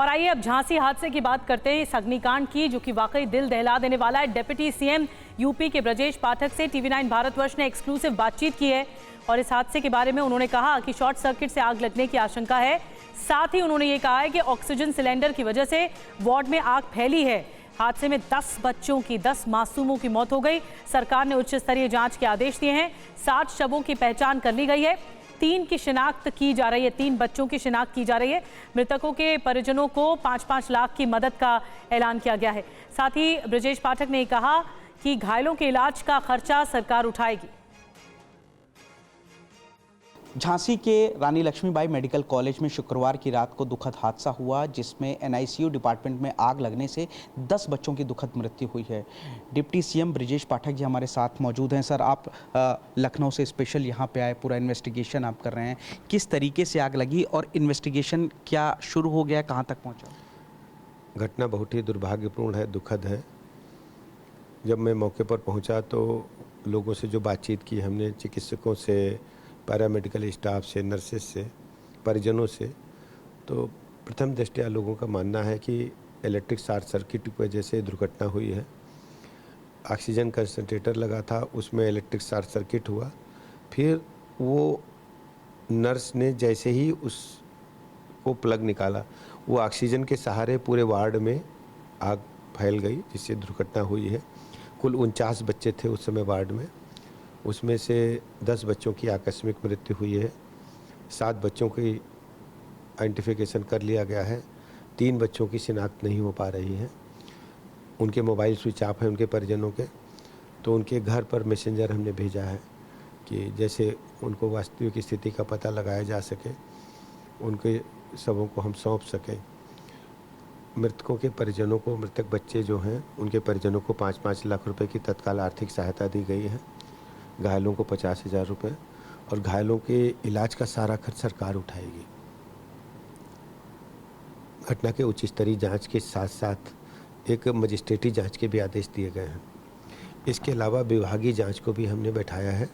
और आइए अब झांसी हादसे की बात करते हैं, इस अग्निकांड की, जो कि वाकई दिल दहला देने वाला है। डिप्टी सीएम यूपी के ब्रजेश पाठक से टीवी9 भारतवर्ष ने एक्सक्लूसिव बातचीत की है और इस हादसे के बारे में उन्होंने कहा कि शॉर्ट सर्किट से आग लगने की आशंका है। साथ ही उन्होंने ये कहा है कि ऑक्सीजन सिलेंडर की वजह से वार्ड में आग फैली है। हादसे में 10 बच्चों की, 10 मासूमों की मौत हो गई। सरकार ने उच्च स्तरीय जांच के आदेश दिए हैं। 60 शवों की पहचान कर ली गई है। 3 की शिनाख्त की जा रही है, 3 बच्चों की शिनाख्त की जा रही है। मृतकों के परिजनों को 5-5 लाख की मदद का ऐलान किया गया है। साथ ही ब्रजेश पाठक ने कहा कि घायलों के इलाज का खर्चा सरकार उठाएगी। झांसी के रानी लक्ष्मीबाई मेडिकल कॉलेज में शुक्रवार की रात को दुखद हादसा हुआ, जिसमें एनआईसीयू डिपार्टमेंट में आग लगने से 10 बच्चों की दुखद मृत्यु हुई है। डिप्टी सीएम ब्रजेश पाठक जी हमारे साथ मौजूद हैं। सर, आप लखनऊ से स्पेशल यहाँ पे आए, पूरा इन्वेस्टिगेशन आप कर रहे हैं। किस तरीके से आग लगी और इन्वेस्टिगेशन क्या शुरू हो गया, कहाँ तक पहुँचा? घटना बहुत ही दुर्भाग्यपूर्ण है, दुखद है। जब मैं मौके पर पहुँचा तो लोगों से जो बातचीत की हमने, चिकित्सकों से, पैरामेडिकल स्टाफ से, नर्सेस से, परिजनों से, तो प्रथम दृष्टया लोगों का मानना है कि इलेक्ट्रिक शॉर्ट सर्किट की वजह से दुर्घटना हुई है। ऑक्सीजन कंसंट्रेटर लगा था, उसमें इलेक्ट्रिक शॉर्ट सर्किट हुआ। फिर वो नर्स ने जैसे ही उसको प्लग निकाला, वो ऑक्सीजन के सहारे पूरे वार्ड में आग फैल गई, जिससे दुर्घटना हुई है। कुल 49 बच्चे थे उस समय वार्ड में, उसमें से 10 बच्चों की आकस्मिक मृत्यु हुई है। 7 बच्चों की आइडेंटिफिकेशन कर लिया गया है। 3 बच्चों की शिनाख्त नहीं हो पा रही है। उनके मोबाइल स्विच ऑफ है उनके परिजनों के, तो उनके घर पर मैसेंजर हमने भेजा है कि जैसे उनको वास्तविक स्थिति का पता लगाया जा सके, उनके शवों को हम सौंप सकें। मृतकों के परिजनों को, मृतक बच्चे जो हैं उनके परिजनों को 5-5 लाख रुपए की तत्काल आर्थिक सहायता दी गई है। घायलों को 50,000 रुपये और घायलों के इलाज का सारा खर्च सरकार उठाएगी। घटना के उच्च स्तरीय जांच के साथ साथ एक मजिस्ट्रेटी जांच के भी आदेश दिए गए हैं। इसके अलावा विभागीय जांच को भी हमने बैठाया है।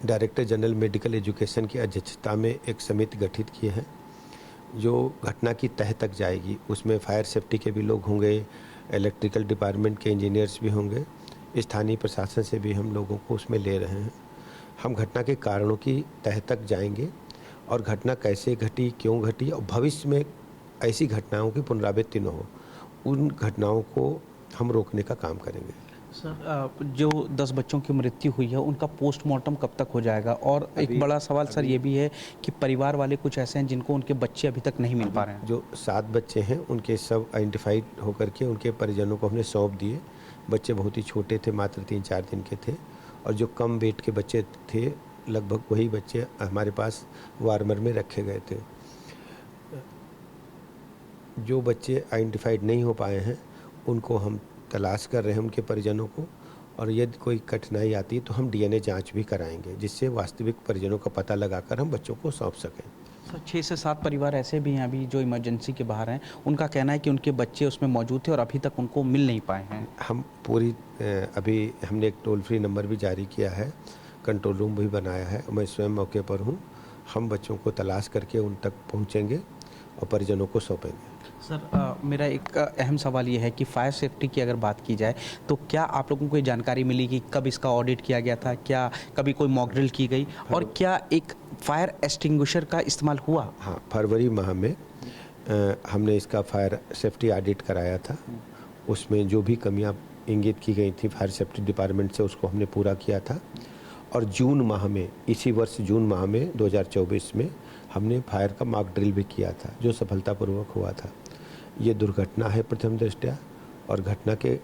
डायरेक्टर जनरल मेडिकल एजुकेशन की अध्यक्षता में एक समिति गठित की है जो घटना की तह तक जाएगी। उसमें फायर सेफ्टी के भी लोग होंगे, इलेक्ट्रिकल डिपार्टमेंट के इंजीनियर्स भी होंगे, स्थानीय प्रशासन से भी हम लोगों को उसमें ले रहे हैं। हम घटना के कारणों की तह तक जाएंगे और घटना कैसे घटी, क्यों घटी और भविष्य में ऐसी घटनाओं की पुनरावृत्ति न हो, उन घटनाओं को हम रोकने का काम करेंगे। सर, जो 10 बच्चों की मृत्यु हुई है उनका पोस्टमार्टम कब तक हो जाएगा? और एक बड़ा सवाल सर ये भी है कि परिवार वाले कुछ ऐसे हैं जिनको उनके बच्चे अभी तक नहीं मिल पा रहे हैं। जो 7 बच्चे हैं उनके सब आइडेंटिफाइड होकर के उनके परिजनों को हमने सौंप दिए। बच्चे बहुत ही छोटे थे, मात्र 3-4 दिन के थे, और जो कम वेट के बच्चे थे लगभग वही बच्चे हमारे पास वार्मर में रखे गए थे। जो बच्चे आइडेंटिफाइड नहीं हो पाए हैं उनको हम तलाश कर रहे हैं, उनके परिजनों को, और यदि कोई कठिनाई आती है तो हम डीएनए जांच भी कराएंगे, जिससे वास्तविक परिजनों का पता लगाकर हम बच्चों को सौंप सकें। सर, 6 से 7 परिवार ऐसे भी हैं अभी जो इमरजेंसी के बाहर हैं, उनका कहना है कि उनके बच्चे उसमें मौजूद थे और अभी तक उनको मिल नहीं पाए हैं। हम पूरी अभी हमने एक टोल फ्री नंबर भी जारी किया है, कंट्रोल रूम भी बनाया है, मैं स्वयं मौके पर हूँ। हम बच्चों को तलाश करके उन तक पहुँचेंगे और परिजनों को सौंपेंगे। सर, मेरा एक अहम सवाल ये है कि फायर सेफ्टी की अगर बात की जाए तो क्या आप लोगों को ये जानकारी मिली कि कब इसका ऑडिट किया गया था, क्या कभी कोई मॉक ड्रिल की गई और क्या एक फायर एक्सटिंग्विशर का इस्तेमाल हुआ? हाँ, फरवरी माह में हमने इसका फायर सेफ्टी ऑडिट कराया था। उसमें जो भी कमियां इंगित की गई थी फायर सेफ्टी डिपार्टमेंट से, उसको हमने पूरा किया था। और जून माह में, इसी वर्ष जून माह में 2024 में हमने फायर का मॉक ड्रिल भी किया था, जो सफलतापूर्वक हुआ था। ये दुर्घटना है प्रथम दृष्टया, और घटना के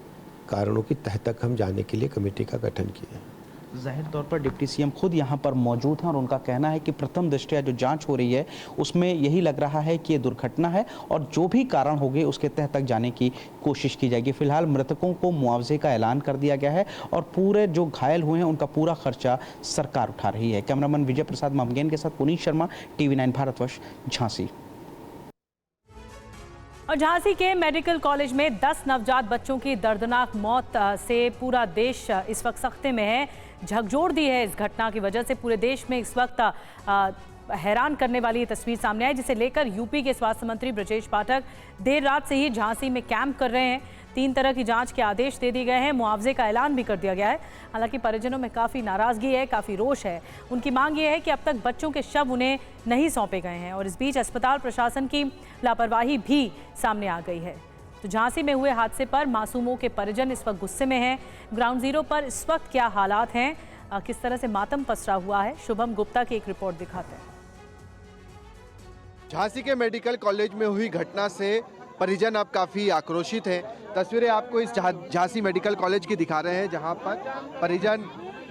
कारणों की तह तक हम जाने के लिए कमेटी का गठन किया है। जाहिर तौर पर डिप्टी सीएम खुद यहाँ पर मौजूद हैं और उनका कहना है कि प्रथम दृष्टया जो जांच हो रही है उसमें यही लग रहा है कि ये दुर्घटना है और जो भी कारण होंगे उसके तह तक जाने की कोशिश की जाएगी। फिलहाल मृतकों को मुआवजे का ऐलान कर दिया गया है और पूरे जो घायल हुए हैं उनका पूरा खर्चा सरकार उठा रही है। कैमरामैन विजय प्रसाद ममगेन के साथ पुनीत शर्मा, टीवी9 भारतवर्ष, झांसी। और झांसी के मेडिकल कॉलेज में 10 नवजात बच्चों की दर्दनाक मौत से पूरा देश इस वक्त सख्ते में है। झकझोर दी है इस घटना की वजह से पूरे देश में इस वक्त हैरान करने वाली ये तस्वीर सामने आई, जिसे लेकर यूपी के स्वास्थ्य मंत्री ब्रजेश पाठक देर रात से ही झांसी में कैंप कर रहे हैं। 3 तरह की जांच के आदेश दे दिए गए हैं, मुआवजे का ऐलान भी कर दिया गया है। हालांकि परिजनों में काफ़ी नाराजगी है, काफ़ी रोष है। उनकी मांग ये है कि अब तक बच्चों के शव उन्हें नहीं सौंपे गए हैं और इस बीच अस्पताल प्रशासन की लापरवाही भी सामने आ गई है। तो झांसी में हुए हादसे पर मासूमों के परिजन इस वक्त गुस्से में हैं। ग्राउंड जीरो पर इस वक्त क्या हालात हैं, किस तरह से मातम पसरा हुआ है, शुभम गुप्ता की एक रिपोर्ट दिखाते हैं। झांसी के मेडिकल कॉलेज में हुई घटना से परिजन अब काफ़ी आक्रोशित हैं। तस्वीरें आपको इस झांसी मेडिकल कॉलेज की दिखा रहे हैं, जहां पर परिजन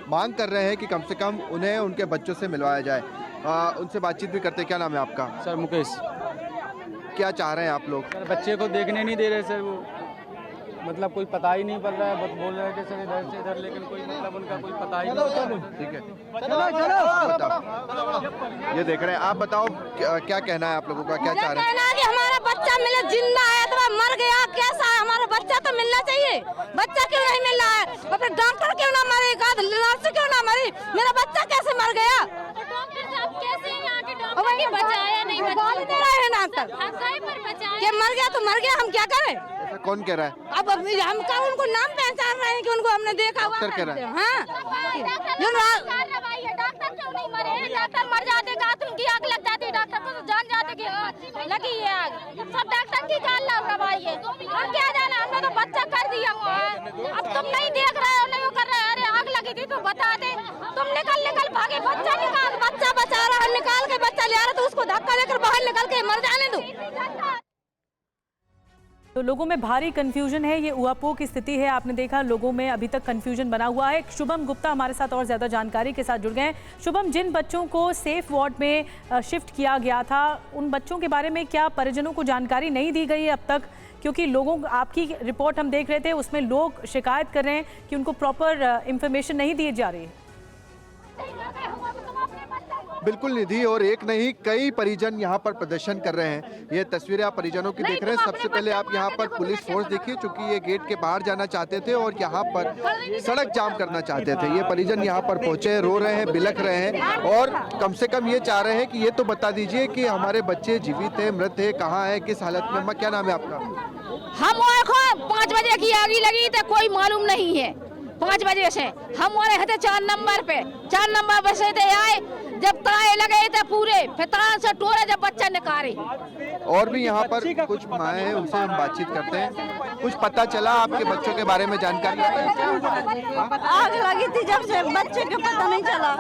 मांग कर रहे हैं कि कम से कम उन्हें उनके बच्चों से मिलवाया जाए। उनसे बातचीत भी करते हैं। क्या नाम है आपका? सर मुकेश। क्या चाह रहे हैं आप लोग? सर बच्चे को देखने नहीं दे रहे सर, वो मतलब कोई पता ही नहीं पड़ रहा है, बोल रहे हैं कि सर इधर से इधर, लेकिन कोई मतलब उनका कोई पता ही नहीं। ठीक है, बताओ, ये देख रहे हैं आप, बताओ क्या कहना है आप लोगों का, क्या चाह रहे हैं? कहना है कि हमारा बच्चा मिले, जिंदा है अथवा मर गया, कैसा है, हमारा बच्चा तो मिलना चाहिए। बच्चा क्यों नहीं मिल रहा है? फिर डॉक्टर क्यों ना मरेगा, नर्स क्यों ना मरी, मेरा बच्चा कैसे मर गया? डॉक्टर साहब कैसे यहाँ के डॉक्टर बचाया नहीं, बचा रहे हैं डॉक्टर कि मर गया तो मर गया, हम क्या करें? ऐसा कौन कह रहा है? अब हम का उनको नाम पहचान रहे हैं कि उनको हमने देखा हुआ। डॉक्टर कह रहा है। हाँ, डॉक्टर क्यों नहीं मरे? डॉक्टर मर जाते गात उनकी आग लग जाती, डॉक्टर को तो जान जाते कि लगी है आग। सब डॉक्टर की काल लापरवाही है, हम क्या जाना, हमने तो बच्चा कर दिया हुआ है। अब तुम नहीं देख रहे हो, नहीं कर रहे, अरे आग लगी थी तो बता दे, तुम निकल भागे, बच्चा निकाल, बच्चा बचा रहा है, निकाल के बच्चा ले आ रहा तो उसको धक्का देकर बाहर निकल के मर जाने दो। तो लोगों में भारी कंफ्यूजन है, ये ऊहापोह की स्थिति है। आपने देखा लोगों में अभी तक कंफ्यूजन बना हुआ है। शुभम गुप्ता हमारे साथ और ज़्यादा जानकारी के साथ जुड़ गए हैं। शुभम, जिन बच्चों को सेफ वार्ड में शिफ्ट किया गया था, उन बच्चों के बारे में क्या परिजनों को जानकारी नहीं दी गई है अब तक? क्योंकि लोगों, आपकी रिपोर्ट हम देख रहे थे, उसमें लोग शिकायत कर रहे हैं कि उनको प्रॉपर इंफॉर्मेशन नहीं दी जा रही है। बिल्कुल निधि, और एक नहीं कई परिजन यहाँ पर प्रदर्शन कर रहे हैं। ये तस्वीरें आप परिजनों की देख रहे हैं। सबसे पहले आप यहाँ पर पुलिस फोर्स देखिए, चूंकि ये गेट के बाहर जाना चाहते थे और यहाँ पर सड़क जाम करना चाहते थे। ये परिजन यहाँ पर पहुंचे, रो रहे हैं, बिलख रहे हैं और कम से कम ये चाह रहे हैं कि ये तो बता दीजिए कि हमारे बच्चे जीवित है, मृत है, कहाँ है, किस हालत में। क्या नाम है आपका? हम 5 बजे की आग लगी तो कोई मालूम नहीं है। 5 बजे से हम और रहते 4 नंबर पे, 4 नंबर पर से आए, जब ताए लगे थे पूरे, फिर तार से टोरे जब बच्चा निकाले। और भी यहाँ पर कुछ माएँ हैं, उनसे हम बातचीत करते हैं। कुछ पता चला आपके बच्चों के बारे में जानकारी? आग लगी थी जब से, बच्चे के पता नहीं चला,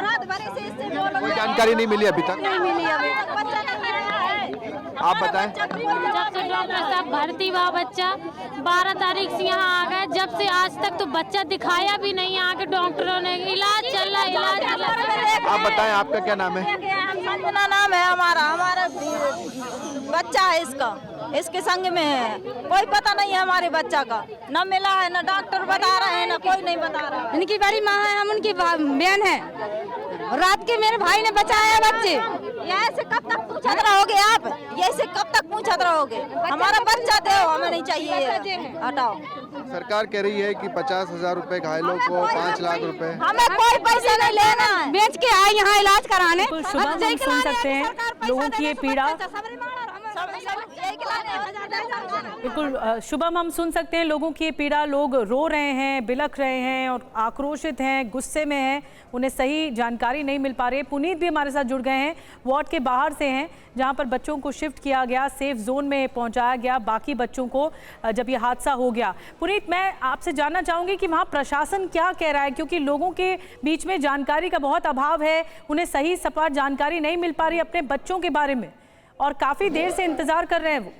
कोई जानकारी नहीं मिली अभी तक? नहीं मिली अभी। आप बताएं। जब से डॉक्टर साहब भर्ती हुआ बच्चा 12 तारीख से यहाँ आ गए, जब से आज तक तो बच्चा दिखाया भी नहीं। यहाँ के डॉक्टरों ने इलाज चल रहा है, इलाज चल रहा है। आप बताएं, आपका क्या नाम है? संजना नाम है हमारा बच्चा है, इसके संग में है। कोई पता नहीं है हमारे बच्चा का, न मिला है, न डॉक्टर बता रहे हैं, न कोई नहीं बता रहा है। इनकी बड़ी माँ है, हम उनकी बहन है। रात के मेरे भाई ने बचाया बच्चे। ऐसे कब तक पूछते रहोगे आप? ऐसे कब तक पूछते रहोगे? हमारा बच्चा दो, हमें नहीं चाहिए, हटाओ। सरकार कह रही है कि 50,000 रुपए घायलों को, 5 लाख रुपए। हमें कोई पैसा नहीं लेना है, बेच के आए यहाँ इलाज कराने। शुभम, हम सुन सकते हैं लोगों की ये पीड़ा। बिल्कुल शुभम, हम सुन सकते हैं लोगों की ये पीड़ा। लोग रो रहे हैं, बिलख रहे हैं और आक्रोशित हैं, गुस्से में हैं। उन्हें सही जानकारी नहीं मिल पा रही है। पुनीत भी हमारे साथ जुड़ गए हैं, वार्ड के बाहर से हैं, जहां पर बच्चों को शिफ्ट किया गया, सेफ जोन में पहुंचाया गया बाकी बच्चों को जब ये हादसा हो गया। पुनीत, मैं आपसे जानना चाहूँगी कि वहाँ प्रशासन क्या कह रहा है, क्योंकि लोगों के बीच में जानकारी का बहुत अभाव है। उन्हें सही सपाट जानकारी नहीं मिल पा रही अपने बच्चों के बारे में और काफ़ी देर से इंतज़ार कर रहे हैं वो।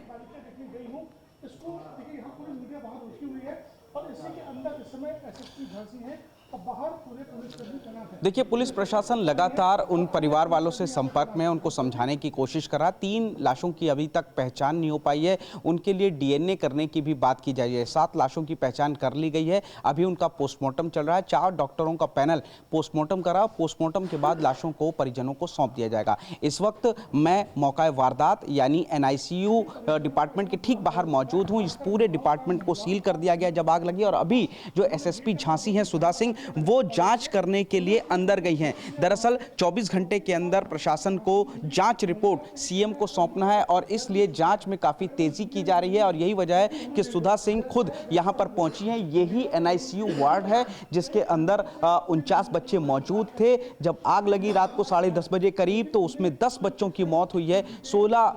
देखिए, पुलिस प्रशासन लगातार उन परिवार वालों से संपर्क में, उनको समझाने की कोशिश कर रहा। 3 लाशों की अभी तक पहचान नहीं हो पाई है, उनके लिए डीएनए करने की भी बात की जा रही है। 7 लाशों की पहचान कर ली गई है, अभी उनका पोस्टमार्टम चल रहा है। 4 डॉक्टरों का पैनल पोस्टमार्टम करा, पोस्टमार्टम के बाद लाशों को परिजनों को सौंप दिया जाएगा। इस वक्त मैं मौका वारदात यानी NICU डिपार्टमेंट के ठीक बाहर मौजूद हूँ। इस पूरे डिपार्टमेंट को सील कर दिया गया जब आग लगी, और अभी जो SSP झांसी हैं सुधा सिंह, वो जांच करने के लिए अंदर गई हैं। दरअसल 24 घंटे के अंदर प्रशासन को जांच रिपोर्ट सीएम को सौंपना है और इसलिए जांच में काफ़ी तेज़ी की जा रही है और यही वजह है कि सुधा सिंह खुद यहाँ पर पहुंची हैं। यही एनआईसीयू वार्ड है जिसके अंदर 49 बच्चे मौजूद थे। जब आग लगी रात को 10:30 बजे करीब तो उसमें 10 बच्चों की मौत हुई है। 16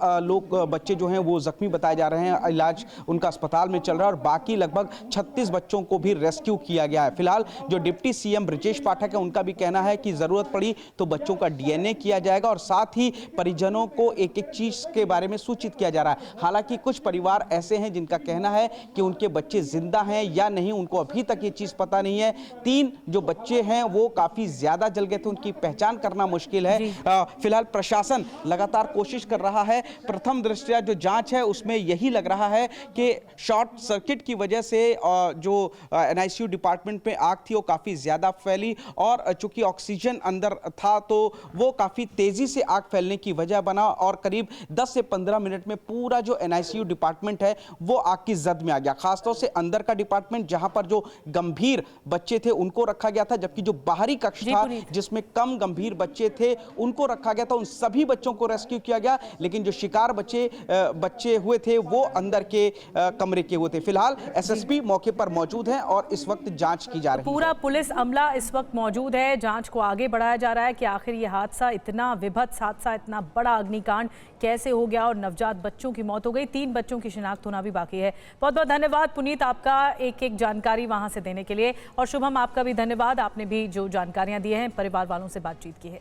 बच्चे जो हैं वो जख्मी बताए जा रहे हैं, इलाज उनका अस्पताल में चल रहा है और बाकी लगभग 36 बच्चों को भी रेस्क्यू किया गया है। फिलहाल जो डिप्टी सीएम ब्रजेश पाठक है उनका भी कहना है कि जरूरत पड़ी तो बच्चों का डीएनए किया जाएगा और साथ ही परिजनों को एक एक चीज के बारे में सूचित किया जा रहा है। हालांकि कुछ परिवार ऐसे हैं जिनका कहना है कि उनके बच्चे जिंदा हैं या नहीं, उनको अभी तक ये चीज पता नहीं है। 3 जो बच्चे हैं वो काफी ज्यादा जल गए थे, उनकी पहचान करना मुश्किल है। फिलहाल प्रशासन लगातार कोशिश कर रहा है। प्रथम दृष्टया जो जांच है उसमें यही लग रहा है कि शॉर्ट सर्किट की वजह से जो एनआईसीयू डिपार्टमेंट में आग थी वो काफी ज्यादा फैली और चूंकि ऑक्सीजन अंदर था तो वो काफी तेजी से आग फैलने की वजह बना और करीब 10 से 15 मिनट में पूरा जो एनआईसीयू डिपार्टमेंट है वो आग की जद में आ गया। खासतौर से अंदर का डिपार्टमेंट जहां पर जो गंभीर बच्चे थे उनको रखा गया था, जबकि जो बाहरी कक्ष था जिसमें कम गंभीर बच्चे थे उनको रखा गया था। उन सभी बच्चों को रेस्क्यू किया गया, लेकिन जो शिकार बच्चे हुए थे वो अंदर के कमरे के हुए थे। फिलहाल एसएसपी मौके पर मौजूद है और इस वक्त जांच की जा रही है। पूरा पुलिस अमला इस वक्त मौजूद है, जांच को आगे बढ़ाया जा रहा है कि आखिर ये हादसा, इतना विभत्स हादसा, इतना बड़ा अग्निकांड कैसे हो गया और नवजात बच्चों की मौत हो गई। 3 बच्चों की शिनाख्त होना भी बाकी है। बहुत बहुत धन्यवाद पुनीत आपका एक जानकारी वहां से देने के लिए और शुभम आपका भी धन्यवाद, आपने भी जो जानकारियां दी हैं परिवार वालों से बातचीत की है।